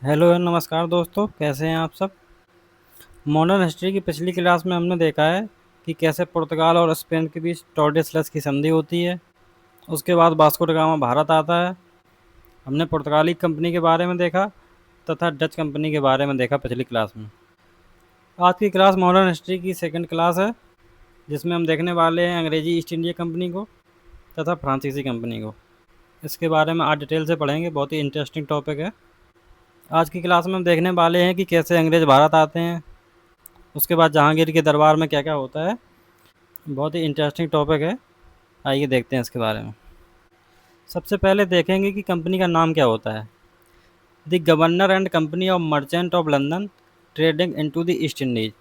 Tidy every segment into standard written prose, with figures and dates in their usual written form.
Hello नमस्कार दोस्तों, कैसे हैं आप सब। मॉडर्न हिस्ट्री की पिछली क्लास में हमने देखा है कि कैसे पुर्तगाल और स्पेन के बीच टॉर्डेसलस की संधि होती है। उसके बाद वास्को ड गामा भारत आता है। हमने पुर्तगाली कंपनी के बारे में देखा तथा डच कंपनी के बारे में देखा पिछली क्लास में। आज की क्लास मॉडर्न हिस्ट्री की सेकंड क्लास है, जिसमें हम देखने वाले हैं अंग्रेजी ईस्ट इंडिया कंपनी को तथा फ्रांसीसी कंपनी को। इसके बारे में आज डिटेल से पढ़ेंगे, बहुत ही इंटरेस्टिंग टॉपिक है। आज की क्लास में हम देखने वाले हैं कि कैसे अंग्रेज़ भारत आते हैं, उसके बाद जहांगीर के दरबार में क्या क्या होता है। बहुत ही इंटरेस्टिंग टॉपिक है, आइए देखते हैं इसके बारे में। सबसे पहले देखेंगे कि कंपनी का नाम क्या होता है। The governor and company of merchant of London trading into the east Indies,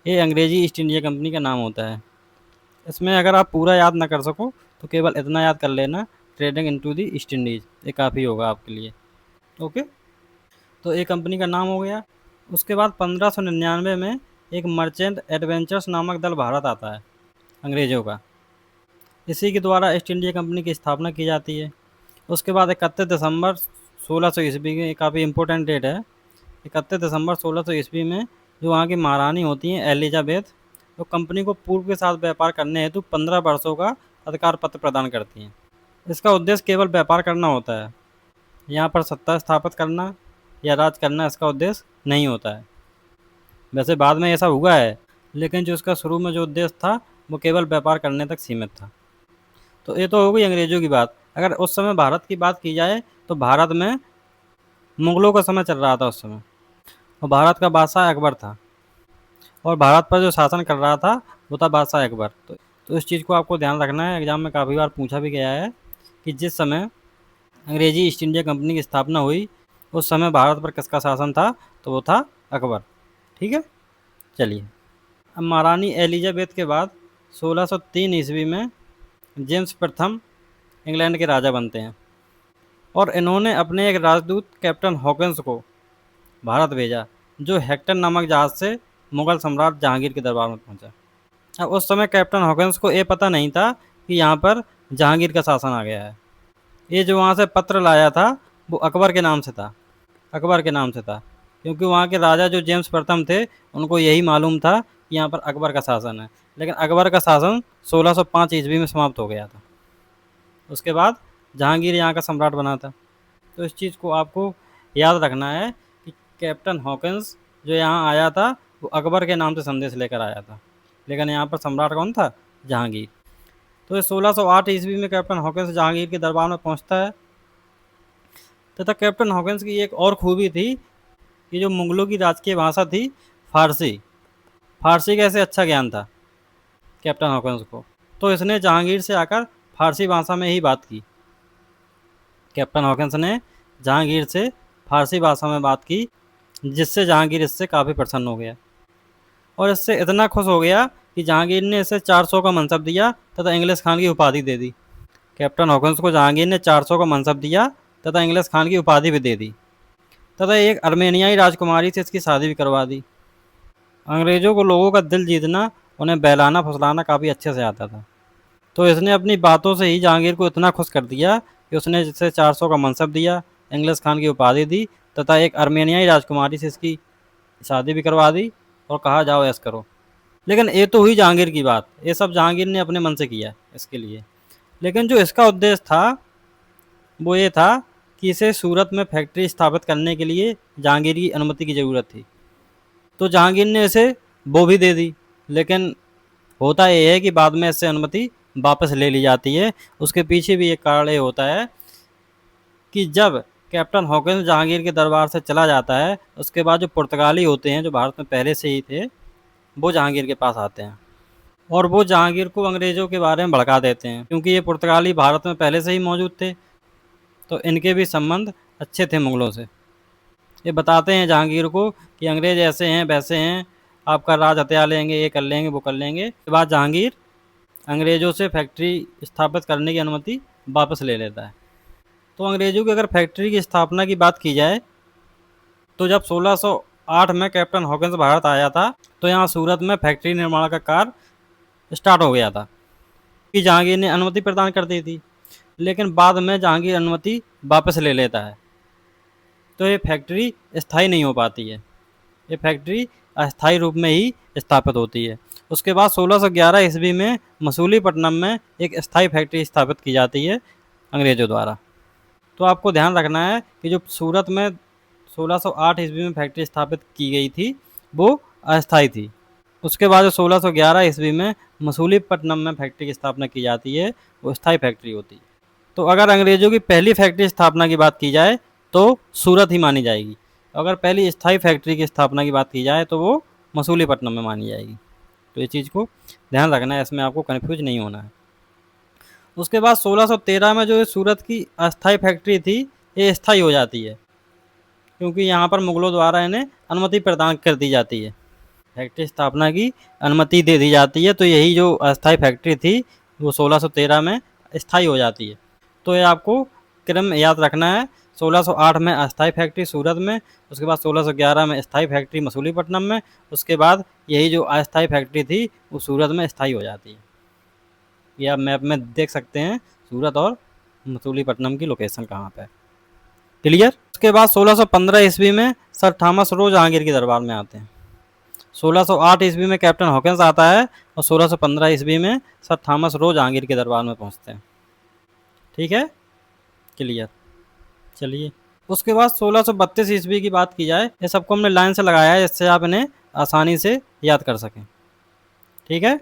ये अंग्रेजी ईस्ट इंडिया कंपनी का नाम होता है। इसमें अगर आप पूरा याद ना कर सको तो केवल इतना याद कर लेना, trading into the east Indies, ये काफ़ी होगा आपके लिए। ओके, तो ये कंपनी का नाम हो गया। उसके बाद 1599 में एक मर्चेंट एडवेंचर्स नामक दल भारत आता है अंग्रेज़ों का। इसी के द्वारा ईस्ट इंडिया कंपनी की स्थापना की जाती है। उसके बाद 31 दिसंबर 1600 ईस्वी में, काफ़ी इंपॉर्टेंट डेट है, 31 दिसंबर 1600 ईस्वी में जो वहाँ की महारानी होती हैं एलिजाबेथ, वो कंपनी को पूर्व के साथ व्यापार करने हेतु 15 वर्षों का अधिकार पत्र प्रदान करती हैं। इसका उद्देश्य केवल व्यापार करना होता है, यहाँ पर सत्ता स्थापित करना या राज करना इसका उद्देश्य नहीं होता है। वैसे बाद में ऐसा हुआ है, लेकिन जो इसका शुरू में जो उद्देश्य था वो केवल व्यापार करने तक सीमित था। तो ये तो हो गई अंग्रेज़ों की बात। अगर उस समय भारत की बात की जाए तो भारत में मुग़लों का समय चल रहा था उस समय, और भारत का बादशाह अकबर था, और भारत पर जो शासन कर रहा था वो था बादशाह अकबर। तो इस चीज़ को आपको ध्यान रखना है, एग्ज़ाम में काफ़ी बार पूछा भी गया है कि जिस समय अंग्रेजी ईस्ट इंडिया कंपनी की स्थापना हुई उस समय भारत पर किसका शासन था, तो वो था अकबर। ठीक है, चलिए। अब महारानी एलिजाबेथ के बाद 1603 ईस्वी में जेम्स प्रथम इंग्लैंड के राजा बनते हैं, और इन्होंने अपने एक राजदूत कैप्टन हॉकिंस को भारत भेजा, जो हेक्टर नामक जहाज़ से मुग़ल सम्राट जहांगीर के दरबार में पहुंचा। अब उस समय कैप्टन हॉकिंस को ये पता नहीं था कि यहाँ पर जहांगीर का शासन आ गया है। ये जो वहाँ से पत्र लाया था वो अकबर के नाम से था, अकबर के नाम से था, क्योंकि वहाँ के राजा जो जेम्स प्रथम थे उनको यही मालूम था कि यहाँ पर अकबर का शासन है। लेकिन अकबर का शासन 1605 ईस्वी में समाप्त हो गया था। उसके बाद जहांगीर यहाँ का सम्राट बना था। तो इस चीज़ को आपको याद रखना है कि कैप्टन हॉकिंस जो यहाँ आया था वो अकबर के नाम से संदेश लेकर आया था, लेकिन यहाँ पर सम्राट कौन था, जहांगीर। तो ये 1608 ईस्वी में कैप्टन हॉकिंस जहांगीर के दरबार में पहुँचता है। तथा कैप्टन हॉकिंस की एक और खूबी थी कि जो मुग़लों की राजकीय भाषा थी फ़ारसी, फ़ारसी का ऐसे अच्छा ज्ञान था कैप्टन हॉकिंस को। तो इसने जहांगीर से आकर फ़ारसी भाषा में ही बात की। कैप्टन हॉकिंस ने जहांगीर से फ़ारसी भाषा में बात की, जिससे जहांगीर इससे काफ़ी प्रसन्न हो गया, और इससे इतना खुश हो गया कि जहांगीर ने इसे 400 का मनसब दिया तथा इंग्लिश खान की उपाधि दे दी। कैप्टन हॉकिंस को जहांगीर ने 400 का मनसब दिया तथा इंग्लिश खान की उपाधि भी दे दी, तथा एक अर्मेनियाई राजकुमारी से इसकी शादी भी करवा दी। अंग्रेज़ों को लोगों का दिल जीतना, उन्हें बहलाना फुसलाना काफ़ी अच्छे से आता था। तो इसने अपनी बातों से ही जहांगीर को इतना खुश कर दिया कि उसने इसे 400 का मनसब दिया, इंग्लिश खान की उपाधि दी तथा एक अर्मेनियाई राजकुमारी से इसकी शादी भी करवा दी, और कहा जाओ ऐश करो। लेकिन ये तो हुई जहांगीर की बात, ये सब जहांगीर ने अपने मन से किया इसके लिए। लेकिन जो इसका उद्देश्य था वो ये था कि इसे सूरत में फैक्ट्री स्थापित करने के लिए जहांगीर की अनुमति की ज़रूरत थी। तो जहांगीर ने इसे वो भी दे दी, लेकिन होता ये है कि बाद में इससे अनुमति वापस ले ली जाती है। उसके पीछे भी एक कारण ये होता है कि जब कैप्टन हॉकिंस जहांगीर के दरबार से चला जाता है, उसके बाद जो पुर्तगाली होते हैं जो भारत में पहले से ही थे, वो जहांगीर के पास आते हैं, और वो जहांगीर को अंग्रेज़ों के बारे में भड़का देते हैं, क्योंकि ये पुर्तगाली भारत में पहले से ही मौजूद थे, तो इनके भी संबंध अच्छे थे मुग़लों से। ये बताते हैं जहांगीर को कि अंग्रेज़ ऐसे हैं वैसे हैं, आपका राज हथिया लेंगे, ये कर लेंगे वो कर लेंगे। उसके बाद जहांगीर अंग्रेज़ों से फैक्ट्री स्थापित करने की अनुमति वापस ले लेता है। तो अंग्रेज़ों की अगर फैक्ट्री की स्थापना की बात की जाए तो जब 1608 में कैप्टन हॉकिंस भारत आया था तो यहाँ सूरत में फैक्ट्री निर्माण का कार्य स्टार्ट हो गया था, कि जहांगीर ने अनुमति प्रदान कर दी थी। लेकिन बाद में जहांगीर अनुमति वापस ले लेता है, तो ये फैक्ट्री स्थायी नहीं हो पाती है, ये फैक्ट्री अस्थायी रूप में ही स्थापित होती है। उसके बाद 1611 ईस्वी में मसूलीपट्टनम में एक स्थायी फैक्ट्री स्थापित की जाती है अंग्रेज़ों द्वारा। तो आपको ध्यान रखना है कि जो सूरत में 1608 ईस्वी में फैक्ट्री स्थापित की गई थी वो अस्थायी थी। उसके बाद जो 1611 ईस्वी में मसूलीपट्टनम में फैक्ट्री की स्थापना की जाती है वो स्थायी फैक्ट्री होती है। तो अगर अंग्रेज़ों की पहली फैक्ट्री स्थापना की बात की जाए तो सूरत ही मानी जाएगी। अगर पहली स्थायी फैक्ट्री की स्थापना की बात की जाए तो वो मसूलीपट्टनम में मानी जाएगी। तो ये चीज़ को ध्यान रखना है, इसमें आपको कन्फ्यूज नहीं होना है। उसके बाद 1613 में जो सूरत की अस्थायी फैक्ट्री थी ये स्थायी हो जाती है, क्योंकि यहाँ पर मुगलों द्वारा इन्हें अनुमति प्रदान कर दी जाती है, फैक्ट्री स्थापना की अनुमति दे दी जाती है। तो यही जो अस्थायी फैक्ट्री थी वो 1613 में स्थायी हो जाती है। तो ये आपको क्रम याद रखना है, 1608 में अस्थायी फैक्ट्री सूरत में, उसके बाद 1611 में स्थायी फैक्ट्री मसूलीपट्टनम में, उसके बाद यही जो अस्थायी फैक्ट्री थी वो सूरत में स्थायी हो जाती है। ये आप मैप में देख सकते हैं सूरत और मसूलीपट्टनम की लोकेशन कहाँ पे है। क्लियर। उसके बाद 1615 ईस्वी में सर थॉमस रो जहांगीर के दरबार में आते हैं। 1608 ईस्वी में कैप्टन हॉकिंस आता है और 1615 ईस्वी में सर थॉमस रो जहांगीर के दरबार में पहुंचते हैं। ठीक है, क्लियर। चलिए, उसके बाद 1632 ईस्वी की बात की जाए, ये सबको हमने लाइन से लगाया है जिससे आप इन्हें आसानी से याद कर सकें। ठीक है,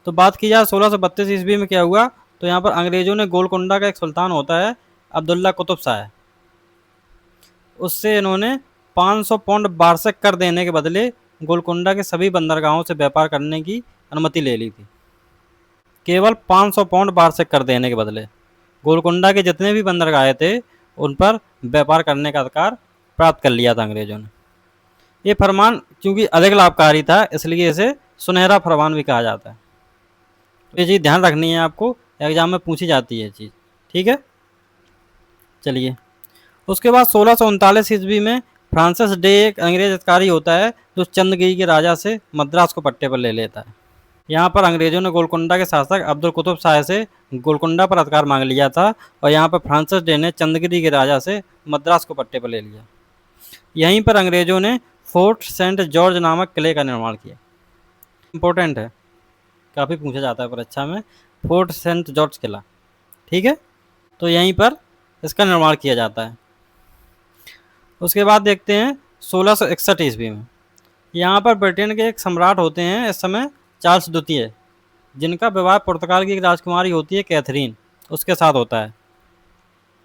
तो बात की जाए 1632 ईस्वी में क्या हुआ, तो यहाँ पर अंग्रेजों ने गोलकोंडा का एक सुल्तान होता है अब्दुल्ला कुतुब शाह, उससे इन्होंने 500 पाउंड वार्षिक कर देने के बदले गोलकोंडा के सभी बंदरगाहों से व्यापार करने की अनुमति ले ली थी। केवल 500 पाउंड वार्षिक कर देने के बदले गोलकोंडा के जितने भी बंदरगाह थे उन पर व्यापार करने का अधिकार प्राप्त कर लिया था अंग्रेजों ने। ये फरमान चूंकि अधिक लाभकारी था इसलिए इसे सुनहरा फरमान भी कहा जाता है। तो ये चीज़ ध्यान रखनी है आपको, एग्जाम में पूछी जाती है चीज़। ठीक है, चलिए। उसके बाद 1639 ईस्वी में फ्रांसिस डे एक अंग्रेज अधिकारी होता है जो चंद्रगिरी के राजा से मद्रास को पट्टे पर ले लेता है। यहाँ पर अंग्रेजों ने गोलकोंडा के शासक अब्दुल कुतुब शाह से गोलकोंडा पर अधिकार मांग लिया था और यहाँ पर फ्रांसिस डे ने चंद्रगिरी के राजा से मद्रास को पट्टे पर ले लिया। यहीं पर अंग्रेजों ने फोर्ट सेंट जॉर्ज नामक किले का निर्माण किया। इंपॉर्टेंट है, काफ़ी पूछा जाता है परीक्षा में, फोर्ट सेंट जॉर्ज किला। ठीक है, तो यहीं पर इसका निर्माण किया जाता है। उसके बाद देखते हैं 1661 ईस्वी में, यहाँ पर ब्रिटेन के एक सम्राट होते हैं इस समय चार्ल्स द्वितीय, जिनका विवाह पुर्तगाल की एक राजकुमारी होती है कैथरीन, उसके साथ होता है।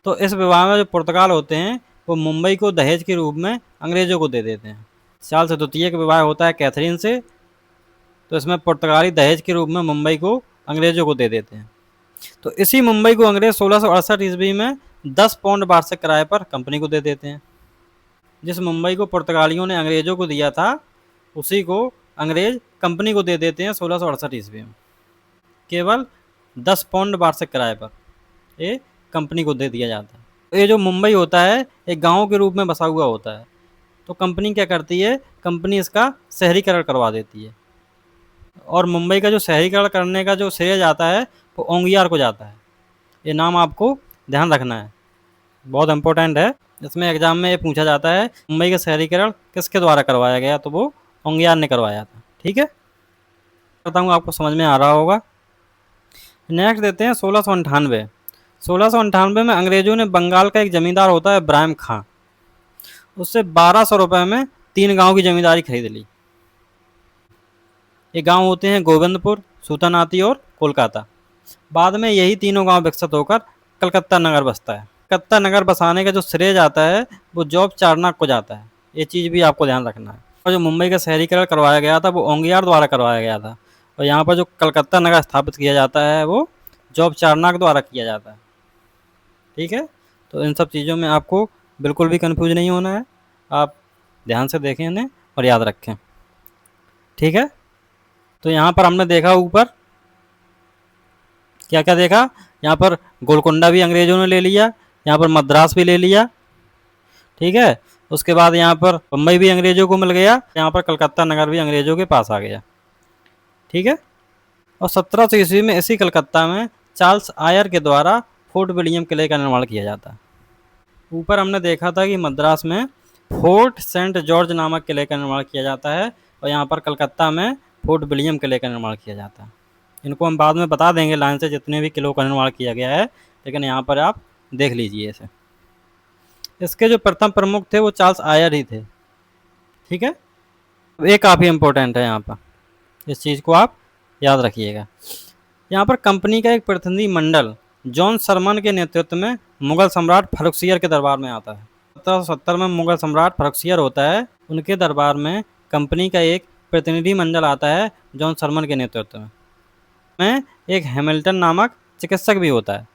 तो इस विवाह में जो पुर्तगाल होते हैं वो मुंबई को दहेज के रूप में अंग्रेजों को दे देते हैं। चार्ल्स द्वितीय का विवाह होता है कैथरीन से, तो इसमें पुर्तगाली दहेज के रूप में मुंबई को अंग्रेजों को दे देते हैं। तो इसी मुंबई को अंग्रेज 1668 ईस्वी में 10 पाउंड वार्षिक किराए पर कंपनी को दे देते हैं। जिस मुंबई को पुर्तगालियों ने अंग्रेजों को दिया था उसी को अंग्रेज कंपनी को दे देते हैं 1668 ईस्वी में, केवल 10 पाउंड वार्षिक किराए पर ये कंपनी को दे दिया जाता है। ये जो मुंबई होता है एक गांव के रूप में बसा हुआ होता है, तो कंपनी क्या करती है, कंपनी इसका शहरीकरण करवा देती है और मुंबई का जो शहरीकरण करने का जो श्रेय जाता है वो ओंगियार को जाता है। ये नाम आपको ध्यान रखना है, बहुत इंपॉर्टेंट है। इसमें एग्जाम में ये पूछा जाता है मुंबई का शहरीकरण किसके द्वारा करवाया गया, तो वो ओंगियार ने करवाया था। ठीक है, करता हूँ आपको समझ में आ रहा होगा। नेक्स्ट देते हैं 1698। 1698 में अंग्रेजों ने बंगाल का एक जमींदार होता है इब्राहिम खां, उससे 1200 रुपये में 3 गांव की जमींदारी खरीद ली। ये गांव होते हैं गोविंदपुर, सूतानाती और कोलकाता। बाद में यही तीनों गांव विकसित होकर कलकत्ता नगर बसता है। कलकत्ता नगर बसाने का जो श्रेय जाता है वो जॉब चारनाक को जाता है, ये चीज़ भी आपको ध्यान रखना है। और जो मुंबई का शहरीकरण करवाया गया था वो ओंगियार द्वारा करवाया गया था, और यहाँ पर जो कलकत्ता नगर स्थापित किया जाता है वो जॉब चारनाक द्वारा किया जाता है। ठीक है, तो इन सब चीज़ों में आपको बिल्कुल भी कंफ्यूज नहीं होना है, आप ध्यान से देखें इन्हें और याद रखें। ठीक है, तो यहाँ पर हमने देखा ऊपर क्या क्या देखा, यहाँ पर गोलकोंडा भी अंग्रेजों ने ले लिया, यहाँ पर मद्रास भी ले लिया। ठीक है, उसके बाद यहाँ पर बम्बई भी अंग्रेजों को मिल गया, यहाँ पर कलकत्ता नगर भी अंग्रेजों के पास आ गया। ठीक है, और 1700 ईस्वी में इसी कलकत्ता में चार्ल्स आयर के द्वारा फोर्ट विलियम किले का निर्माण किया जाता है। ऊपर हमने देखा था कि मद्रास में फोर्ट सेंट जॉर्ज नामक किले का निर्माण किया जाता है और यहाँ पर कलकत्ता में फोर्ट विलियम किले का निर्माण किया जाता है। इनको हम बाद में बता देंगे लाइन से जितने भी किलों का निर्माण किया गया है, लेकिन यहाँ पर आप देख लीजिए इसे। इसके जो प्रथम प्रमुख थे वो चार्ल्स आयर ही थे। ठीक है, ये काफ़ी इंपॉर्टेंट है यहाँ पर, इस चीज़ को आप याद रखिएगा। यहाँ पर कंपनी का एक प्रतिनिधि मंडल जॉन सरमन के नेतृत्व में मुगल सम्राट फर्रुखसियर के दरबार में आता है। 1770 में मुगल सम्राट फर्रुखसियर होता है, उनके दरबार में कंपनी का एक प्रतिनिधि मंडल आता है जॉन सरमन के नेतृत्व में एक हैमिल्टन नामक चिकित्सक भी होता है,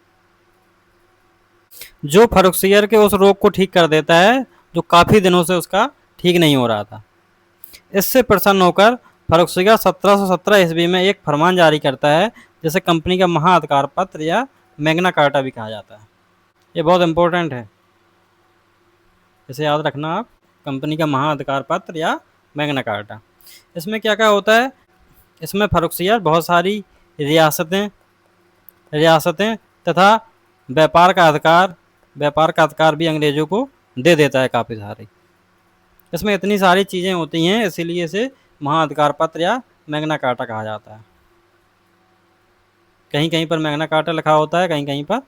जो फर्रुखसियर के उस रोग को ठीक कर देता है जो काफ़ी दिनों से उसका ठीक नहीं हो रहा था। इससे प्रसन्न होकर फर्रुखसियर 1717 ईस्वी में एक फरमान जारी करता है जिसे कंपनी का महाअधिकार पत्र या मैग्ना कार्टा भी कहा जाता है। ये बहुत इंपॉर्टेंट है, इसे याद रखना आप, कंपनी का महाअधिकार पत्र या मैग्ना कार्टा। इसमें क्या क्या होता है, इसमें फर्रुखसियर बहुत सारी रियासतें तथा व्यापार का अधिकार भी अंग्रेजों को दे देता है काफ़ी सारी। इसमें इतनी सारी चीज़ें होती हैं, इसीलिए इसे महाअधिकार पत्र या मैग्ना कार्टा कहा जाता है। कहीं कहीं पर मैग्ना कार्टा लिखा होता है, कहीं कहीं पर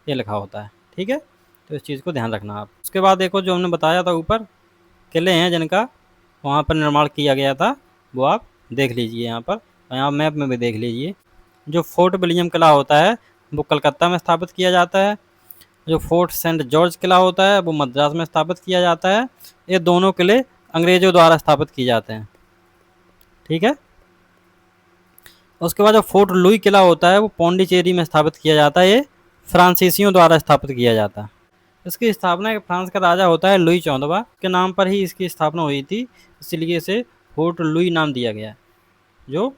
ये लिखा होता है। ठीक है, तो इस चीज़ को ध्यान रखना आप। उसके बाद देखो जो हमने बताया था ऊपर किले हैं जिनका वहाँ पर निर्माण किया गया था, वो आप देख लीजिए यहाँ पर, यहाँ मैप में भी देख लीजिए। जो फोर्ट विलियम किला होता है वो कलकत्ता में स्थापित किया जाता है। जो फोर्ट सेंट जॉर्ज किला होता है वो मद्रास में स्थापित किया जाता है। ये दोनों किले अंग्रेजों द्वारा स्थापित किए जाते हैं। ठीक है, उसके बाद जो फोर्ट लुई किला होता है वो पौंडीचेरी में स्थापित किया जाता है। ये फ्रांसीसियों द्वारा स्थापित किया जाता है। इसकी स्थापना फ्रांस का राजा होता है लुई 14वां के नाम पर ही इसकी स्थापना हुई थी, इसलिए इसे फोर्ट लुई नाम दिया गया, जो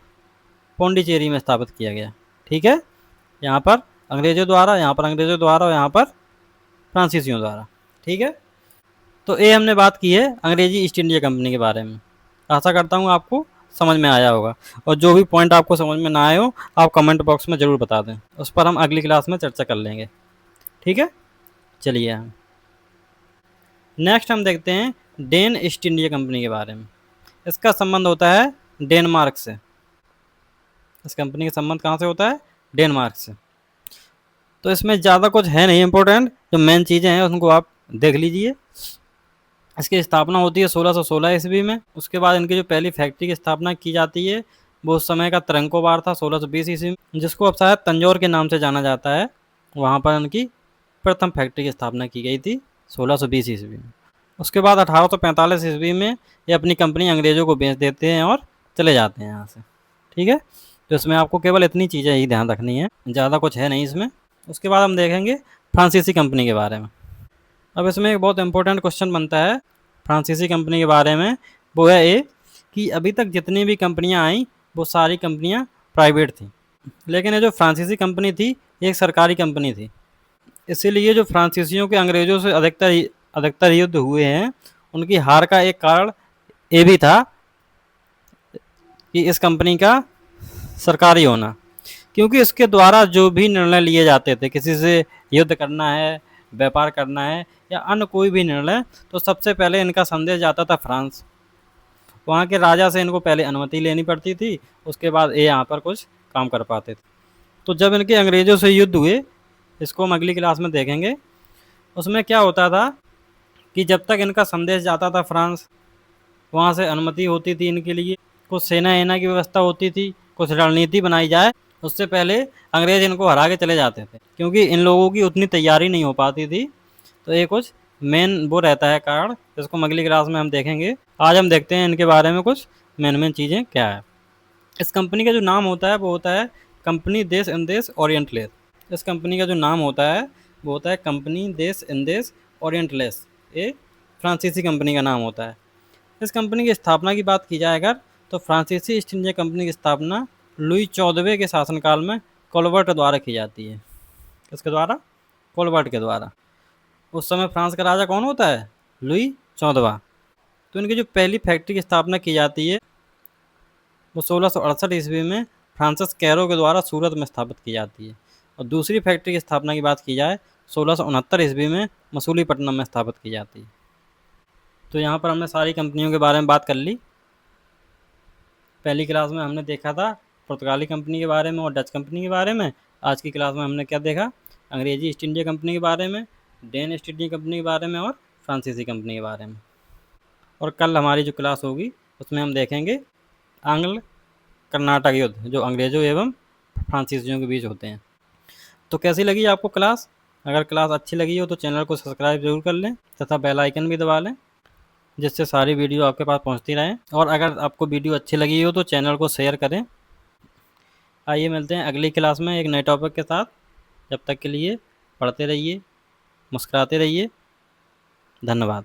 पौंडीचेरी में स्थापित किया गया। ठीक है, यहाँ पर अंग्रेजों द्वारा, यहाँ पर अंग्रेजों द्वारा और यहाँ पर फ्रांसीसियों द्वारा। ठीक है, तो ये हमने बात की है अंग्रेजी ईस्ट इंडिया कंपनी के बारे में। आशा करता हूँ आपको समझ में आया होगा, और जो भी पॉइंट आपको समझ में ना आए हो आप कमेंट बॉक्स में ज़रूर बता दें, उस पर हम अगली क्लास में चर्चा कर लेंगे। ठीक है, चलिए हम नेक्स्ट हम देखते हैं डेन ईस्ट इंडिया कंपनी के बारे में। इसका संबंध होता है डेनमार्क से। इस कंपनी का संबंध कहाँ से होता है? डेनमार्क से। तो इसमें ज़्यादा कुछ है नहीं इम्पोर्टेंट, जो मेन चीज़ें हैं उनको आप देख लीजिए। इसकी स्थापना होती है 1616 ईस्वी में। उसके बाद इनकी जो पहली फैक्ट्री की स्थापना की जाती है वो उस समय का तरंकोबार था 1620 ईस्वी में, जिसको अब शायद तंजौर के नाम से जाना जाता है। वहाँ पर इनकी प्रथम फैक्ट्री की स्थापना की गई थी 1620 ईस्वी में। उसके बाद 1845 ईस्वी में ये अपनी कंपनी अंग्रेज़ों को बेच देते हैं और चले जाते हैं यहाँ से। ठीक है, तो इसमें आपको केवल इतनी चीज़ें ही ध्यान रखनी है, ज़्यादा कुछ है नहीं इसमें। उसके बाद हम देखेंगे फ्रांसीसी कंपनी के बारे में। अब इसमें एक बहुत इंपॉर्टेंट क्वेश्चन बनता है फ्रांसीसी कंपनी के बारे में, वो है ये कि अभी तक जितनी भी कंपनियां आई वो सारी कंपनियां प्राइवेट थी, लेकिन ये जो फ्रांसीसी कंपनी थी ये एक सरकारी कंपनी थी। इसीलिए जो फ्रांसीसियों के अंग्रेज़ों से अधिकतर युद्ध हुए हैं, उनकी हार का एक कारण ये भी था कि इस कंपनी का सरकारी होना, क्योंकि इसके द्वारा जो भी निर्णय लिए जाते थे, किसी से युद्ध करना है, व्यापार करना है या अन्य कोई भी निर्णय, तो सबसे पहले इनका संदेश जाता था फ्रांस। वहाँ के राजा से इनको पहले अनुमति लेनी पड़ती थी, उसके बाद ये यहाँ पर कुछ काम कर पाते थे। तो जब इनके अंग्रेज़ों से युद्ध हुए, इसको हम अगली क्लास में देखेंगे, उसमें क्या होता था कि जब तक इनका संदेश जाता था फ्रांस, वहाँ से अनुमति होती थी इनके लिए, कुछ सेना की व्यवस्था होती थी, कुछ रणनीति बनाई जाए, उससे पहले अंग्रेज़ इनको हरा के चले जाते थे, क्योंकि इन लोगों की उतनी तैयारी नहीं हो पाती थी। तो ये कुछ मेन वो रहता है कारण, जिसको हम अगली क्लास में हम देखेंगे। आज हम देखते हैं इनके बारे में कुछ मेन चीज़ें क्या है। इस कंपनी का जो नाम होता है वो होता है कंपनी देश इंदेश ओरिएंटलेस। इस कंपनी का जो नाम होता है वो होता है कंपनी देश इंदेश ओरिएंटलेस। ये फ्रांसीसी कंपनी का नाम होता है। इस कंपनी की स्थापना की बात की जाए अगर, तो फ्रांसीसी ईस्ट इंडिया कंपनी की स्थापना लुई 14वें के शासनकाल में कोलबर्ट द्वारा की जाती है। किसके द्वारा? कोलबर्ट के द्वारा। उस समय फ्रांस का राजा कौन होता है? लुई 14वां। तो इनकी जो पहली फैक्ट्री की स्थापना की जाती है वो 1668 ईस्वी में फ्रांसिस कैरो के द्वारा सूरत में स्थापित की जाती है। और दूसरी फैक्ट्री की स्थापना की बात की जाए 1669 ईस्वी में मसूलीपट्टनम में स्थापित की जाती है। तो यहाँ पर हमने सारी कंपनियों के बारे में बात कर ली। पहली क्लास में हमने देखा था पुर्तगाली कंपनी के बारे में और डच कंपनी के बारे में। आज की क्लास में हमने क्या देखा, अंग्रेजी ईस्ट इंडिया कंपनी के बारे में, डेन ईस्ट इंडिया कंपनी के बारे में और फ्रांसीसी कंपनी के बारे में। और कल हमारी जो क्लास होगी उसमें हम देखेंगे आंग्ल कर्नाटक युद्ध, जो अंग्रेज़ों एवं फ्रांसीसियों के बीच होते हैं। तो कैसी लगी आपको क्लास? अगर क्लास अच्छी लगी हो तो चैनल को सब्सक्राइब जरूर कर लें तथा बेल आइकन भी दबा लें, जिससे सारी वीडियो आपके पास पहुंचती रहें। और अगर आपको वीडियो अच्छी लगी हो तो चैनल को शेयर करें। आइए मिलते हैं अगली क्लास में एक नए टॉपिक के साथ। जब तक के लिए पढ़ते रहिए, मुस्कुराते रहिए। धन्यवाद।